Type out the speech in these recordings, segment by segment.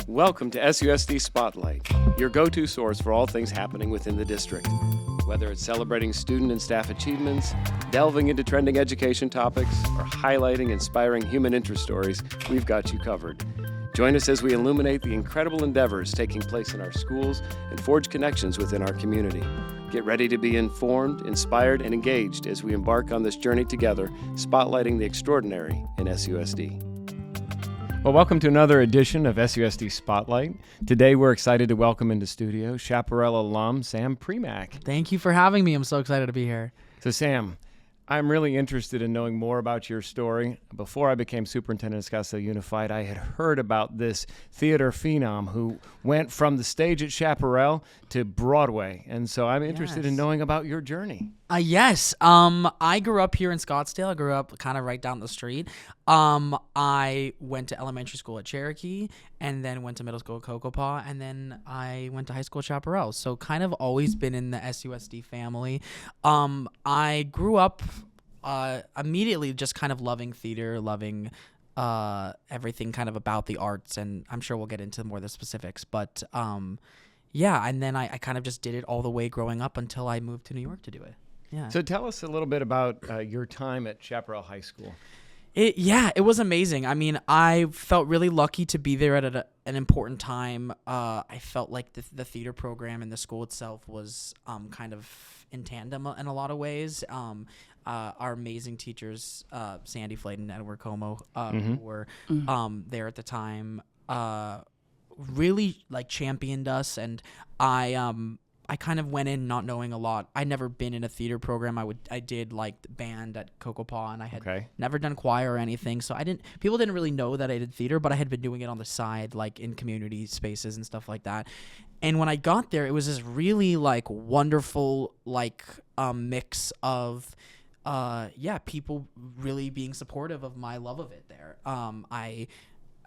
Welcome to SUSD Spotlight, your go-to source for all things happening within the district. Whether it's celebrating student and staff achievements, delving into trending education topics, or highlighting inspiring human interest stories, we've got you covered. Join us as we illuminate the incredible endeavors taking place in our schools and forge connections within our community. Get ready to be informed, inspired, and engaged as we embark on this journey together, spotlighting the extraordinary in SUSD. Well, welcome to another edition of SUSD Spotlight. Today, we're excited to welcome into studio Chaparral alum Sam Primack. Thank you for having me. I'm so excited to be here. So, Sam, I'm really interested in knowing more about your story. Before I became superintendent at Scottsdale Unified, I had heard about this theater phenom who went from the stage at Chaparral to Broadway. And so I'm interested in knowing about your journey. Yes. I grew up here in Scottsdale. I grew up kind of right down the street. I went to elementary school at Cherokee and then went to middle school at Cocopah, and then I went to high school at Chaparral. So kind of always been in the SUSD family. I grew up immediately just kind of loving theater, loving everything kind of about the arts, and I'm sure we'll get into more of the specifics. But yeah, and then I kind of just did it all the way growing up until I moved to New York to do it. Yeah. So tell us a little bit about your time at Chaparral High School. It was amazing. I mean, I felt really lucky to be there at an important time. I felt like the theater program and the school itself was kind of in tandem in a lot of ways. Our amazing teachers, Sandy Flayton and Edward Como, who were there at the time, really like championed us, and I kind of went in not knowing a lot. I'd never been in a theater program. I did like the band at Cocopah, and I had never done choir or anything. So people didn't really know that I did theater, but I had been doing it on the side, like in community spaces and stuff like that. And when I got there, it was this really like wonderful like mix of people really being supportive of my love of it there.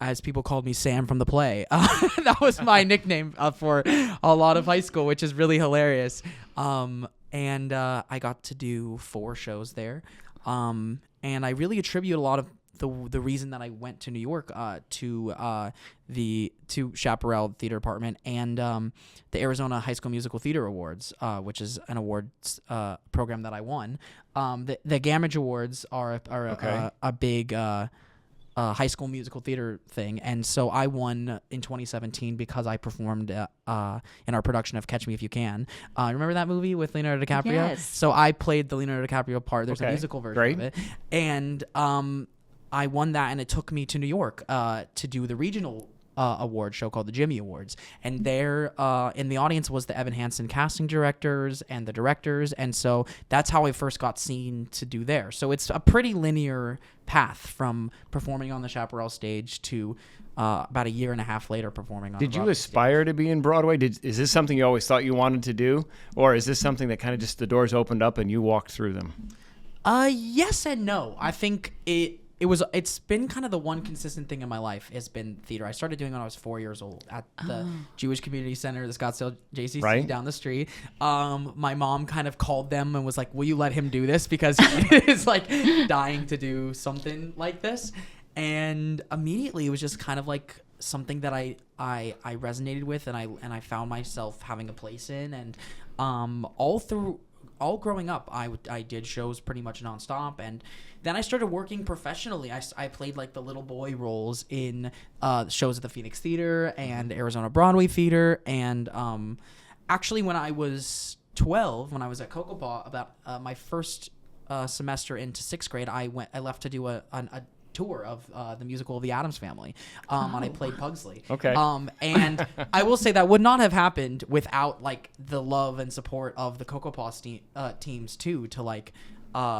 As people called me Sam from the play. That was my nickname for a lot of high school, which is really hilarious. And I got to do 4 shows there. And I really attribute a lot of the reason that I went to New York to Chaparral Theater Department and the Arizona High School Musical Theater Awards, which is an awards program that I won. The Gamage Awards are a big high school musical theater thing, and so I won in 2017 because I performed in our production of Catch Me If You Can. Remember that movie with Leonardo DiCaprio? Yes. So I played the Leonardo DiCaprio part. There's a musical version of it, and I won that, and it took me to New York to do the regional award show called the Jimmy Awards, and there in the audience was the Evan Hansen casting directors and the directors, and so that's how I first got seen to do there. So it's a pretty linear path from performing on the Chaparral stage to about a year and a half later performing on Did you aspire to be in Broadway? Is this something you always thought you wanted to do, or is this something that kind of just the doors opened up and you walked through them? Yes and no. I think it's been kind of the one consistent thing in my life has been theater. I started doing it when I was 4 years old at the Jewish Community Center, the Scottsdale JCC down the street. My mom kind of called them and was like, will you let him do this? Because he is like dying to do something like this. And immediately it was just kind of like something that I resonated with and I found myself having a place in. And all growing up, I did shows pretty much nonstop, and then I started working professionally. I played like the little boy roles in shows at the Phoenix Theater and Arizona Broadway Theater, and actually when I was 12, when I was at Cocopah, about my first semester into 6th grade, I left to do a tour of the musical of the Addams Family, and I played Pugsley. And I will say that would not have happened without like the love and support of the Cocopah teams too, to like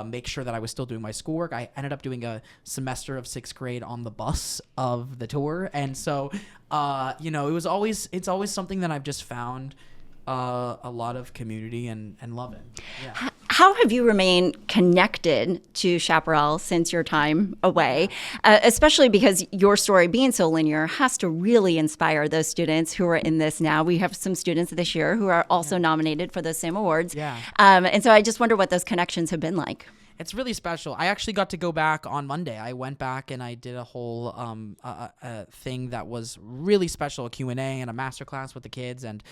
make sure that I was still doing my schoolwork. I ended up doing a semester of 6th grade on the bus of the tour, and so it's always something that I've just found a lot of community and love in. Yeah. How have you remained connected to Chaparral since your time away, especially because your story being so linear has to really inspire those students who are in this now. We have some students this year who are also nominated for those same awards. And so I just wonder what those connections have been like. It's really special. I actually got to go back on Monday. I went back and I did a whole thing that was really special, a Q&A and a masterclass with the kids. And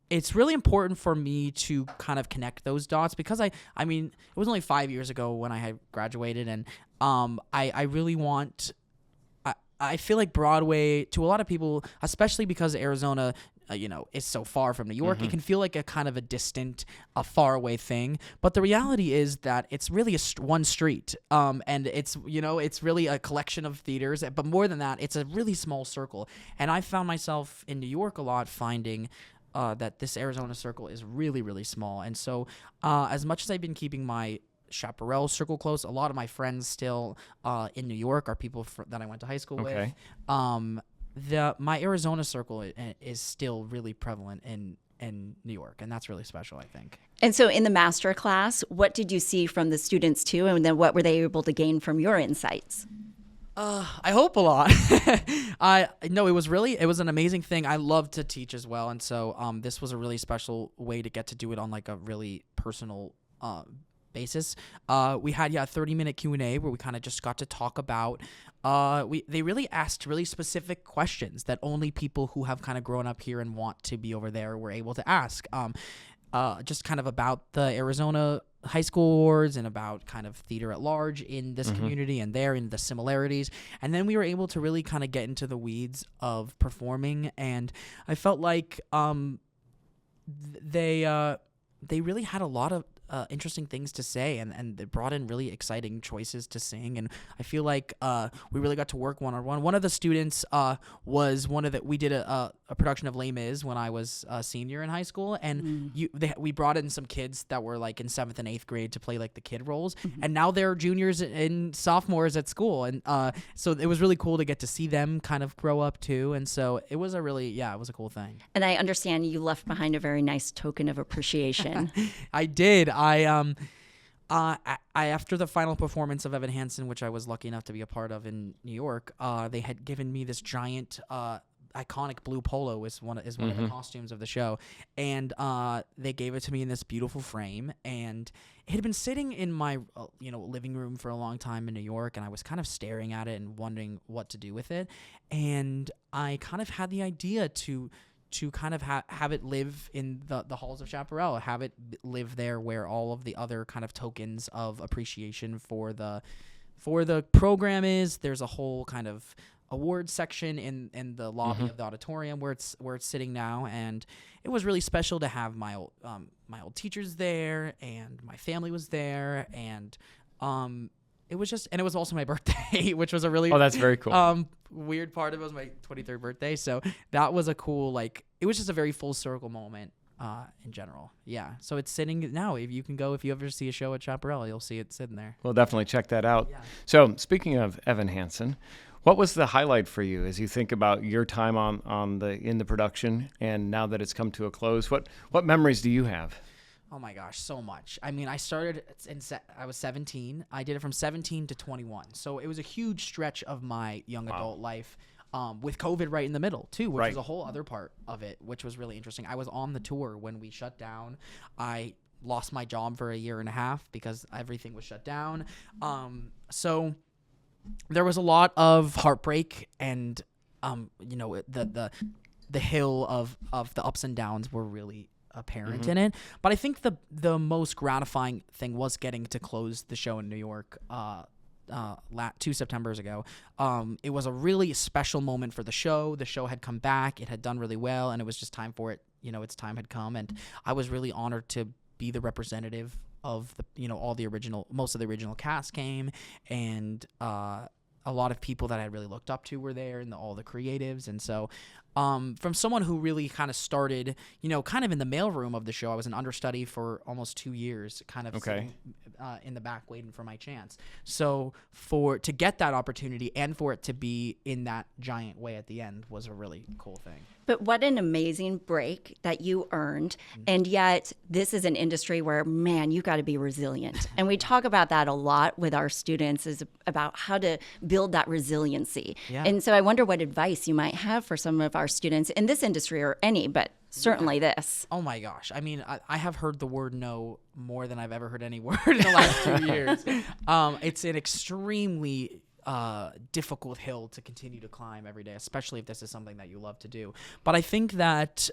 it's really important for me to kind of connect those dots because I mean, it was only 5 years ago when I had graduated, and I really want. I feel like Broadway, to a lot of people, especially because Arizona, is so far from New York, it can feel like a kind of a distant, far away thing. But the reality is that it's really one street, and it's really a collection of theaters. But more than that, it's a really small circle. And I found myself in New York a lot finding that this Arizona circle is really, really small. And so, as much as I've been keeping my Chaparral circle close, a lot of my friends still in New York are people that I went to high school with. My Arizona circle is still really prevalent in New York, and that's really special, I think. And so in the master class, what did you see from the students too, and then what were they able to gain from your insights? I hope a lot. No, it was an amazing thing. I love to teach as well, and so this was a really special way to get to do it on like a really personal basis. We had a 30-minute Q&A where we kind of just got to talk about they really asked really specific questions that only people who have kind of grown up here and want to be over there were able to ask. Just kind of about the Arizona high school awards and about kind of theater at large in this community and there in the similarities. And then we were able to really kind of get into the weeds of performing, and I felt like they really had a lot of interesting things to say, and they brought in really exciting choices to sing, and I feel like we really got to work one-on-one. One of the students was we did a production of Les Mis when I was a senior in high school, and we brought in some kids that were like in 7th and 8th grade to play like the kid roles, and now they're juniors and sophomores at school, and so it was really cool to get to see them kind of grow up too, and so it was a cool thing. And I understand you left behind a very nice token of appreciation. I did. I after the final performance of Evan Hansen, which I was lucky enough to be a part of in New York, they had given me this giant iconic blue polo is one of the costumes of the show, and they gave it to me in this beautiful frame, and it had been sitting in my living room for a long time in New York, and I was kind of staring at it and wondering what to do with it, and I kind of had the idea to kind of have it live in the halls of Chaparral, have it live there where all of the other kind of tokens of appreciation for the program is. There's a whole kind of awards section in the lobby of the auditorium where it's sitting now, and it was really special to have my old teachers there, and my family was there, and it was also my birthday, which was a really that's very cool. Weird part of it was my 23rd birthday, so that was a cool it was just a very full circle moment in general. Yeah, so it's sitting now. If you ever see a show at Chaparral, you'll see it sitting there. We'll definitely check that out. Yeah. So speaking of Evan Hansen, what was the highlight for you as you think about your time in the production, and now that it's come to a close? What memories do you have? Oh my gosh, so much. I mean, I started I was 17. I did it from 17 to 21. So it was a huge stretch of my young adult life, with COVID right in the middle too, which was a whole other part of it, which was really interesting. I was on the tour when we shut down. I lost my job for a year and a half because everything was shut down. So there was a lot of heartbreak, and the hill of the ups and downs were really apparent in it. But I think the most gratifying thing was getting to close the show in New York 2 Septembers ago. It was a really special moment for the show. The show had come back, it had done really well, and it was just time for it. Its time had come, and I was really honored to be the representative of most of the original cast came, and a lot of people that I really looked up to were there, and all the creatives. And so from someone who really kind of started, kind of in the mailroom of the show, I was an understudy for almost 2 years, kind of sitting in the back waiting for my chance. So to get that opportunity and for it to be in that giant way at the end was a really cool thing. But what an amazing break that you earned. And yet this is an industry where, man, you got to be resilient. And we talk about that a lot with our students, is about how to build that resiliency. Yeah. And so I wonder what advice you might have for some of our students in this industry, or any, but certainly this. Oh my gosh. I mean, I have heard the word no more than I've ever heard any word in the last 2 years. It's an extremely difficult hill to continue to climb every day, especially if this is something that you love to do. But I think that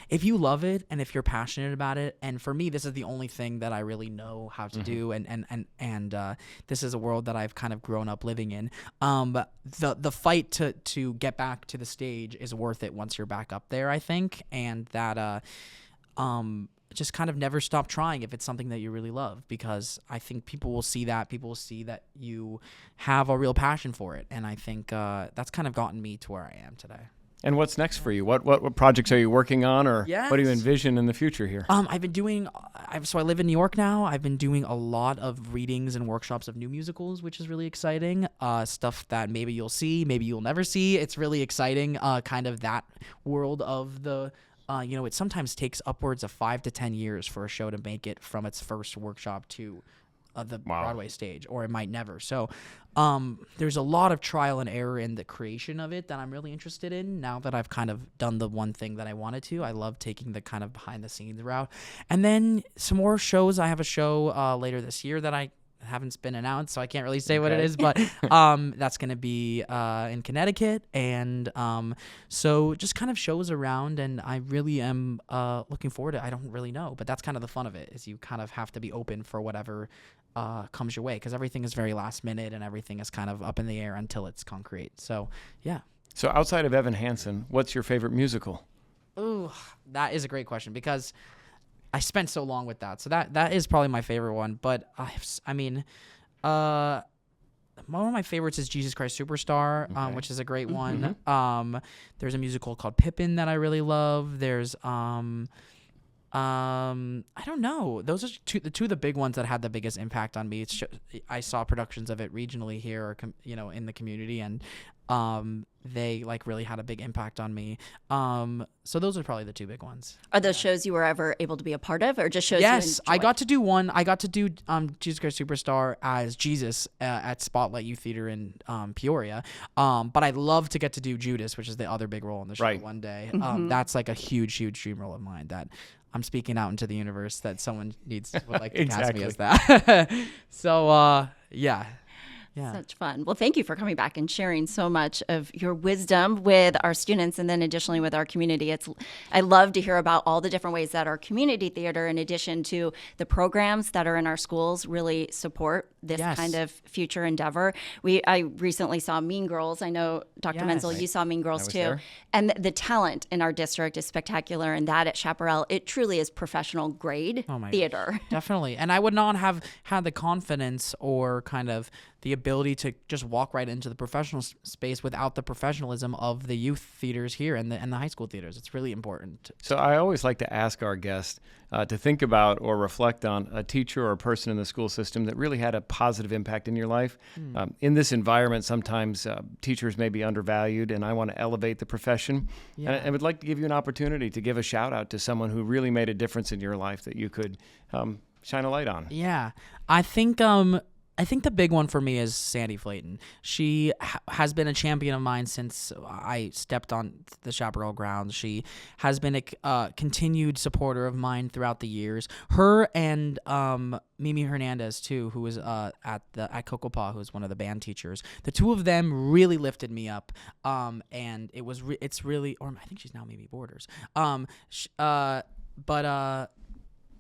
if you love it and if you're passionate about it, and for me, this is the only thing that I really know how to do, and this is a world that I've kind of grown up living in. The fight to get back to the stage is worth it once you're back up there, I think, and that just kind of never stop trying if it's something that you really love, because I think people will see that you have a real passion for it, and I think that's kind of gotten me to where I am today. And what's next for you? What projects are you working on, or what do you envision in the future here? I've been doing. So I live in New York now. I've been doing a lot of readings and workshops of new musicals, which is really exciting. Stuff that maybe you'll see, maybe you'll never see. It's really exciting. Kind of that world of the. It sometimes takes upwards of 5 to 10 years for a show to make it from its first workshop to the Broadway stage, or it might never. So there's a lot of trial and error in the creation of it that I'm really interested in now that I've kind of done the one thing that I wanted to. I love taking the kind of behind the scenes route. And then some more shows. I have a show later this year that I haven't been announced, so I can't really say what it is, but that's going to be in Connecticut, and so just kind of shows around, and I really am looking forward to it. I don't really know, but that's kind of the fun of it, is you kind of have to be open for whatever comes your way, because everything is very last minute, and everything is kind of up in the air until it's concrete. So, yeah. So outside of Evan Hansen, what's your favorite musical? Ooh, that is a great question, because I spent so long with that. So that is probably my favorite one. But I mean, one of my favorites is Jesus Christ Superstar, which is a great one. There's a musical called Pippin that I really love. There's I don't know. Those are the two of the big ones that had the biggest impact on me. I saw productions of it regionally here, or in the community, and they really had a big impact on me. So those are probably the two big ones. Are those shows you were ever able to be a part of, or just shows you Yes, enjoyed? I got to do one. I got to do Jesus Christ Superstar as Jesus at Spotlight Youth Theater in Peoria. But I'd love to get to do Judas, which is the other big role in the show one day. That's like a huge dream role of mine that I'm speaking out into the universe that someone would like to cast me as that. So, yeah. Yeah. Such fun. Well, thank you for coming back and sharing so much of your wisdom with our students, and then additionally with our community. I love to hear about all the different ways that our community theater, in addition to the programs that are in our schools, really support this kind of future endeavor. I recently saw Mean Girls. I know, Dr. Menzel, you saw Mean Girls too. There. And the talent in our district is spectacular, and that at Chaparral, it truly is professional grade theater. Gosh, definitely. And I would not have had the confidence or kind of the ability to just walk right into the professional space without the professionalism of the youth theaters here and the high school theaters. It's really important. So I always like to ask our guests to think about or reflect on a teacher or a person in the school system that really had a positive impact in your life. In this environment, sometimes teachers may be undervalued, and I want to elevate the profession. Yeah. And I would like to give you an opportunity to give a shout out to someone who really made a difference in your life that you could shine a light on. Yeah, I think the big one for me is Sandy Flayton. She has been a champion of mine since I stepped on the Chaparral grounds. She has been a continued supporter of mine throughout the years. Her and Mimi Hernandez too, who was at Cocopa, who was one of the band teachers. The two of them really lifted me up, and it's really, or I think she's now Mimi Borders. But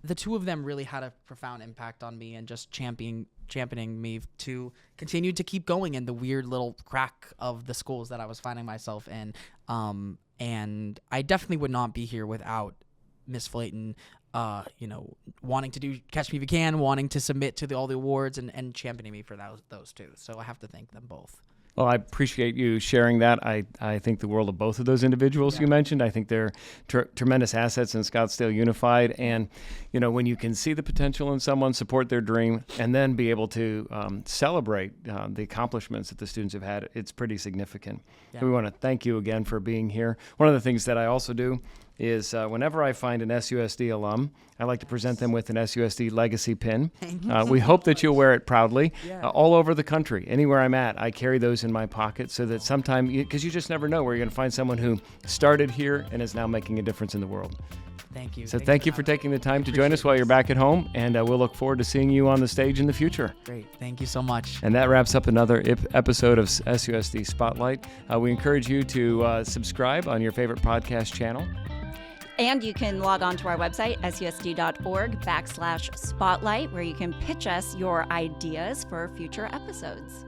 the two of them really had a profound impact on me, and just championing me to continue to keep going in the weird little crack of the schools that I was finding myself in. And I definitely would not be here without Miss Flayton, wanting to do Catch Me If You Can, wanting to submit to all the awards, and championing me for those two. So I have to thank them both. Well, I appreciate you sharing that. I think the world of both of those individuals you mentioned. I think they're tremendous assets in Scottsdale Unified. And, when you can see the potential in someone, support their dream, and then be able to celebrate the accomplishments that the students have had, it's pretty significant. Yeah. So we want to thank you again for being here. One of the things that I also do is whenever I find an SUSD alum, I like to present them with an SUSD legacy pin. We hope that you'll wear it proudly all over the country. Anywhere I'm at, I carry those in my pocket so that sometime, because you just never know where you're going to find someone who started here and is now making a difference in the world. Thank you. So thank you for taking the time to join us while you're back at home, and we'll look forward to seeing you on the stage in the future. Great. Thank you so much. And that wraps up another episode of SUSD Spotlight. We encourage you to subscribe on your favorite podcast channel. And you can log on to our website, susd.org/spotlight, where you can pitch us your ideas for future episodes.